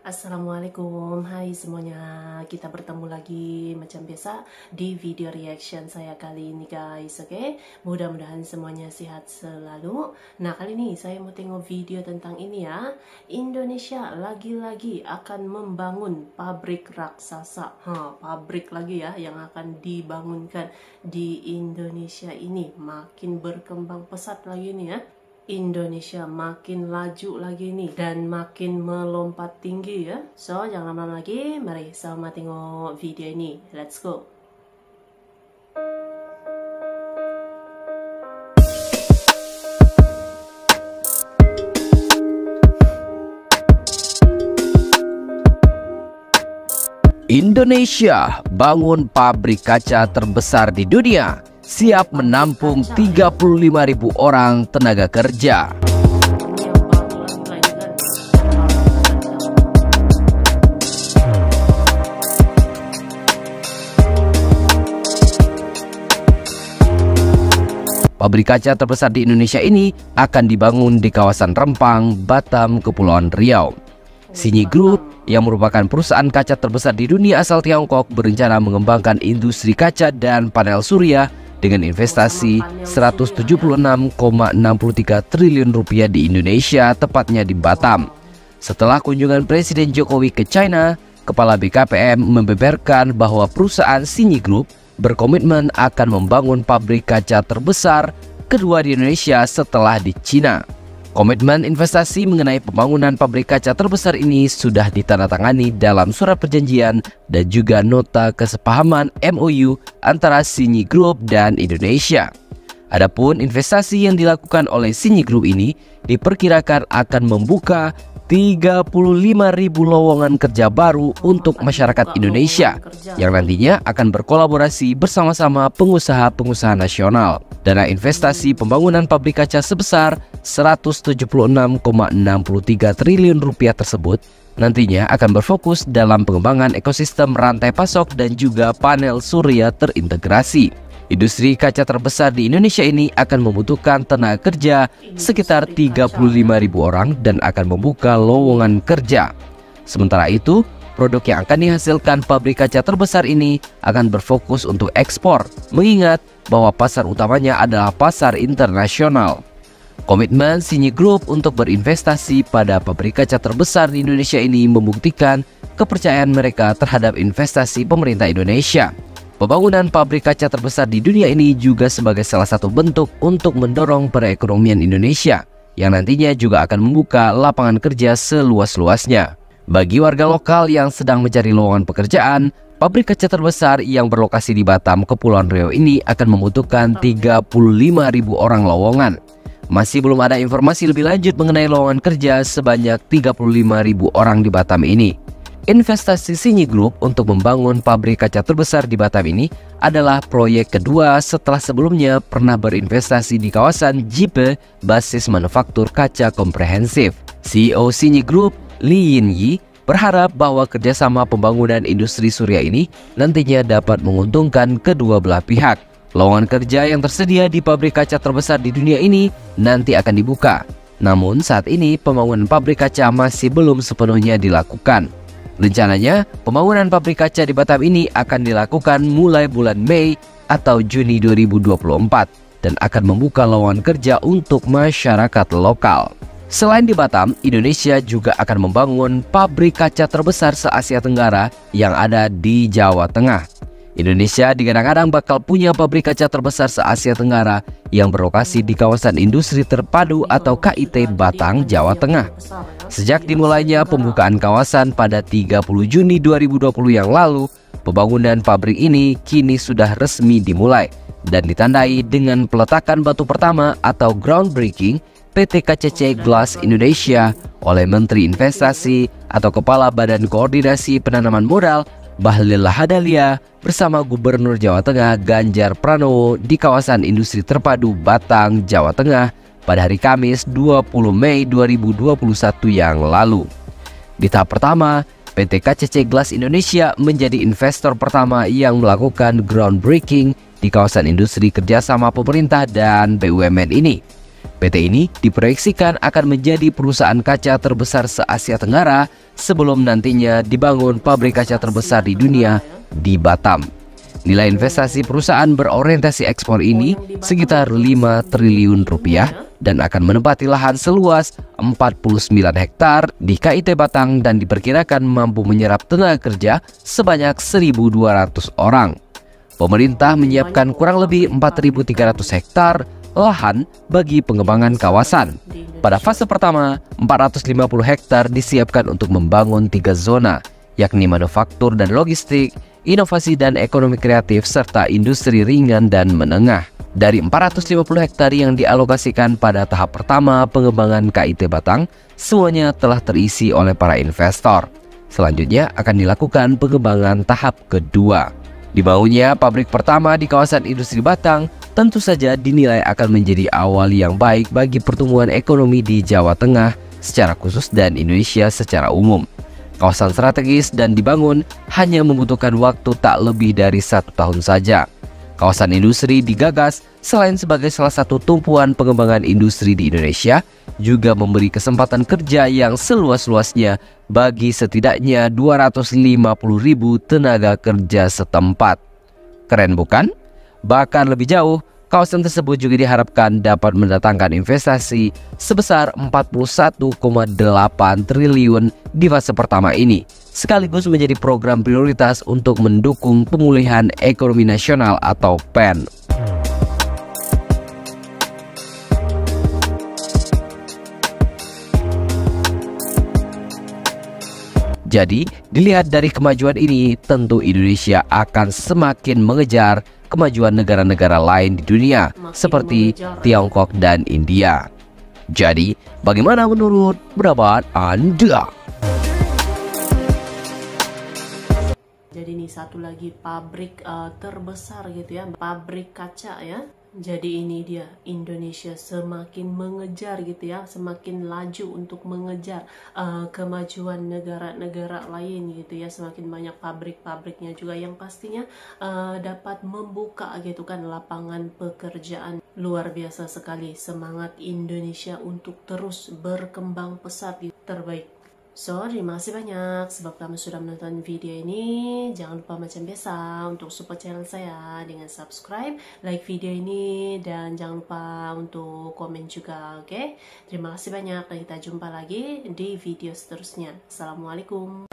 Assalamualaikum, hai semuanya. Kita bertemu lagi macam biasa di video reaction saya kali ini guys. Oke, mudah-mudahan semuanya sehat selalu. Nah, kali ini saya mau tengok video tentang ini ya. Indonesia lagi-lagi akan membangun pabrik raksasa. Pabrik lagi ya yang akan dibangunkan di Indonesia ini. Makin berkembang pesat lagi nih ya. Indonesia makin laju lagi nih dan makin melompat tinggi ya. So, jangan lama-lama lagi, mari sama tengok video ini. Let's go. Indonesia bangun pabrik kaca terbesar di dunia, siap menampung 35.000 orang tenaga kerja. Pabrik kaca terbesar di Indonesia ini akan dibangun di kawasan Rempang, Batam, Kepulauan Riau. Xinyi Group yang merupakan perusahaan kaca terbesar di dunia asal Tiongkok berencana mengembangkan industri kaca dan panel surya dengan investasi 176,63 triliun rupiah di Indonesia, tepatnya di Batam. Setelah kunjungan Presiden Jokowi ke China, Kepala BKPM membeberkan bahwa perusahaan Xinyi Group berkomitmen akan membangun pabrik kaca terbesar kedua di Indonesia setelah di China. Komitmen investasi mengenai pembangunan pabrik kaca terbesar ini sudah ditandatangani dalam surat perjanjian dan juga nota kesepahaman MOU antara Xinyi Group dan Indonesia. Adapun investasi yang dilakukan oleh Xinyi Group ini diperkirakan akan membuka 35.000 lowongan kerja baru untuk masyarakat Indonesia yang nantinya akan berkolaborasi bersama-sama pengusaha-pengusaha nasional. Dana investasi pembangunan pabrik kaca sebesar 176,63 triliun rupiah tersebut nantinya akan berfokus dalam pengembangan ekosistem rantai pasok dan juga panel surya terintegrasi. Industri kaca terbesar di Indonesia ini akan membutuhkan tenaga kerja sekitar 35.000 orang dan akan membuka lowongan kerja. Sementara itu, produk yang akan dihasilkan pabrik kaca terbesar ini akan berfokus untuk ekspor, mengingat bahwa pasar utamanya adalah pasar internasional. Komitmen Xinyi Group untuk berinvestasi pada pabrik kaca terbesar di Indonesia ini membuktikan kepercayaan mereka terhadap investasi pemerintah Indonesia. Pembangunan pabrik kaca terbesar di dunia ini juga sebagai salah satu bentuk untuk mendorong perekonomian Indonesia yang nantinya juga akan membuka lapangan kerja seluas-luasnya. Bagi warga lokal yang sedang mencari lowongan pekerjaan, pabrik kaca terbesar yang berlokasi di Batam, Kepulauan Riau ini akan membutuhkan 35.000 orang lowongan. Masih belum ada informasi lebih lanjut mengenai lowongan kerja sebanyak 35.000 orang di Batam ini. Investasi Xinyi Group untuk membangun pabrik kaca terbesar di Batam ini adalah proyek kedua setelah sebelumnya pernah berinvestasi di kawasan JIPE basis manufaktur kaca komprehensif. CEO Xinyi Group, Li Yinyi, berharap bahwa kerjasama pembangunan industri surya ini nantinya dapat menguntungkan kedua belah pihak. Lowongan kerja yang tersedia di pabrik kaca terbesar di dunia ini nanti akan dibuka. Namun saat ini pembangunan pabrik kaca masih belum sepenuhnya dilakukan. Rencananya, pembangunan pabrik kaca di Batam ini akan dilakukan mulai bulan Mei atau Juni 2024 dan akan membuka lowongan kerja untuk masyarakat lokal. Selain di Batam, Indonesia juga akan membangun pabrik kaca terbesar se-Asia Tenggara yang ada di Jawa Tengah. Indonesia digadang-gadang bakal punya pabrik kaca terbesar se-Asia Tenggara yang berlokasi di kawasan industri terpadu atau KIT Batang, Jawa Tengah. Sejak dimulainya pembukaan kawasan pada 30 Juni 2020 yang lalu, pembangunan pabrik ini kini sudah resmi dimulai dan ditandai dengan peletakan batu pertama atau groundbreaking PT KCC Glass Indonesia oleh Menteri Investasi atau Kepala Badan Koordinasi Penanaman Modal Bahlil Lahadalia bersama Gubernur Jawa Tengah Ganjar Pranowo di kawasan industri terpadu Batang, Jawa Tengah pada hari Kamis 20 Mei 2021 yang lalu. Di tahap pertama, PT KCC Glass Indonesia menjadi investor pertama yang melakukan groundbreaking di kawasan industri kerjasama pemerintah dan BUMN ini. PT ini diproyeksikan akan menjadi perusahaan kaca terbesar se-Asia Tenggara sebelum nantinya dibangun pabrik kaca terbesar di dunia di Batam. Nilai investasi perusahaan berorientasi ekspor ini sekitar 5 triliun rupiah dan akan menempati lahan seluas 49 hektar di KIT Batang dan diperkirakan mampu menyerap tenaga kerja sebanyak 1.200 orang. Pemerintah menyiapkan kurang lebih 4.300 hektar lahan bagi pengembangan kawasan. Pada fase pertama, 450 hektar disiapkan untuk membangun 3 zona, yakni manufaktur dan logistik, inovasi dan ekonomi kreatif, serta industri ringan dan menengah. Dari 450 hektar yang dialokasikan pada tahap pertama pengembangan KIT Batang, semuanya telah terisi oleh para investor. Selanjutnya akan dilakukan pengembangan tahap kedua. Dibangunnya pabrik pertama di kawasan industri Batang tentu saja dinilai akan menjadi awal yang baik bagi pertumbuhan ekonomi di Jawa Tengah secara khusus dan Indonesia secara umum. Kawasan strategis dan dibangun hanya membutuhkan waktu tak lebih dari 1 tahun saja. Kawasan industri digagas selain sebagai salah satu tumpuan pengembangan industri di Indonesia, juga memberi kesempatan kerja yang seluas-luasnya bagi setidaknya 250.000 tenaga kerja setempat. Keren bukan? Bahkan lebih jauh, kawasan tersebut juga diharapkan dapat mendatangkan investasi sebesar 41,8 triliun di fase pertama ini, sekaligus menjadi program prioritas untuk mendukung pemulihan ekonomi nasional atau PEN. Jadi, dilihat dari kemajuan ini, tentu Indonesia akan semakin mengejar kemajuan negara-negara lain di dunia seperti Tiongkok dan India. Jadi, bagaimana menurut pendapat Anda? Jadi ini satu lagi pabrik terbesar gitu ya, pabrik kaca ya. Jadi ini dia, Indonesia semakin mengejar gitu ya, semakin laju untuk mengejar kemajuan negara-negara lain gitu ya. Semakin banyak pabrik-pabriknya juga yang pastinya dapat membuka gitu kan lapangan pekerjaan. Luar biasa sekali semangat Indonesia untuk terus berkembang pesat gitu. Terbaik. So, terima kasih banyak sebab kamu sudah menonton video ini. Jangan lupa macam biasa untuk support channel saya dengan subscribe, like video ini, dan jangan lupa untuk komen juga, oke? Terima kasih banyak dan kita jumpa lagi di video seterusnya. Assalamualaikum.